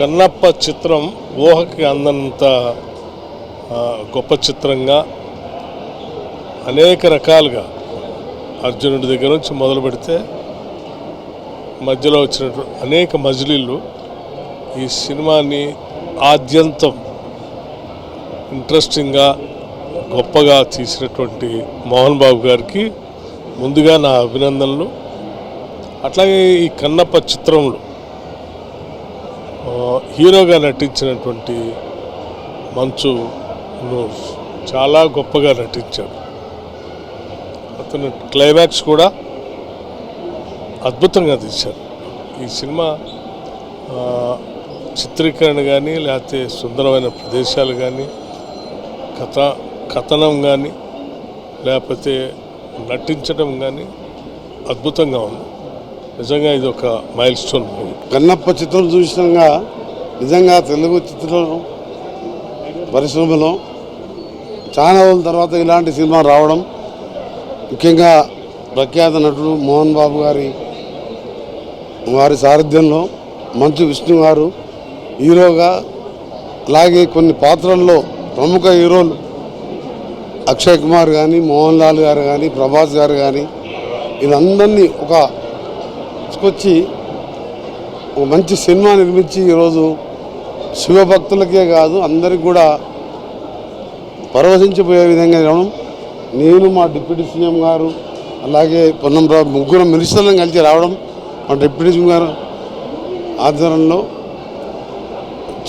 కన్నప్ప చిత్రం ఊహకి అందంత గొప్ప చిత్రంగా అనేక రకాలుగా అర్జునుడి దగ్గర నుంచి మొదలు పెడితే మధ్యలో వచ్చినటువంటి అనేక మజిలీలు ఈ సినిమాని ఆద్యంతం ఇంట్రెస్టింగ్గా గొప్పగా తీసినటువంటి మోహన్ బాబు గారికి ముందుగా నా అభినందనలు. అట్లాగే ఈ కన్నప్ప చిత్రంలో హీరోగా నటించినటువంటి మంచు నూర్ చాలా గొప్పగా నటించాడు. అతను క్లైమాక్స్ కూడా అద్భుతంగా తీశారు. ఈ సినిమా చిత్రీకరణ కానీ లేకపోతే సుందరమైన ప్రదేశాలు కానీ కథనం కానీ లేకపోతే నటించడం కానీ అద్భుతంగా ఉంది. నిజంగా ఇది ఒక మైల్ స్టోన్ మూవీ. కన్నప్ప చిత్రం చూసినాక నిజంగా తెలుగు చిత్ర పరిశ్రమలో చాలా రోజుల తర్వాత ఇలాంటి సినిమా రావడం, ముఖ్యంగా ప్రఖ్యాత నటుడు మోహన్ బాబు వారి సారథ్యంలో మంచు విష్ణు గారు హీరోగా, అలాగే కొన్ని పాత్రల్లో ప్రముఖ హీరోలు అక్షయ్ కుమార్ కానీ, మోహన్ లాల్ గారు కానీ, ప్రభాస్ గారు కానీ, వీళ్ళందరినీ తీసుకొచ్చి ఒక మంచి సినిమా నిర్మించి ఈరోజు శివభక్తులకే కాదు అందరికి కూడా పరవశించిపోయే విధంగా రావడం, నేను మా డిప్యూటీ సీఎం గారు అలాగే పొన్నంరావు ముగ్గురు మినిస్టర్లను కలిసి రావడం, మా డిప్యూటీ సీఎం గారు ఆధ్వర్యంలో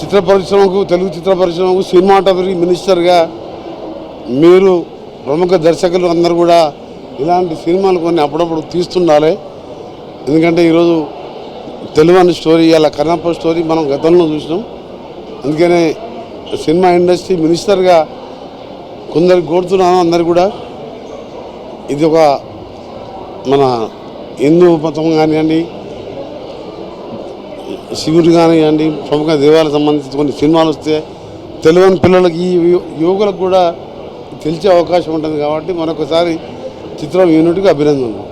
చిత్ర పరిశ్రమకు, తెలుగు చిత్ర పరిశ్రమకు సినిమాటోగ్రఫీ మినిస్టర్గా మీరు ప్రముఖ దర్శకులు అందరూ కూడా ఇలాంటి సినిమాలు కొన్ని అప్పుడప్పుడు తీస్తుండాలి. ఎందుకంటే ఈరోజు తెలుగు స్టోరీ, అలా కన్నప్ప స్టోరీ మనం గతంలో చూసినాం. అందుకనే సినిమా ఇండస్ట్రీ మినిస్టర్గా కొందరికి కోరుతున్నాను, అందరు కూడా ఇది ఒక మన హిందూ మతం కానివ్వండి, శివుడు కానివ్వండి, ప్రముఖ దేవాలకు సంబంధించి కొన్ని సినిమాలు వస్తే తెలియని పిల్లలకి, ఈ యువకులకు కూడా తెలిసే అవకాశం ఉంటుంది. కాబట్టి మరొకసారి చిత్రం యూనిట్కి అభినందనలు.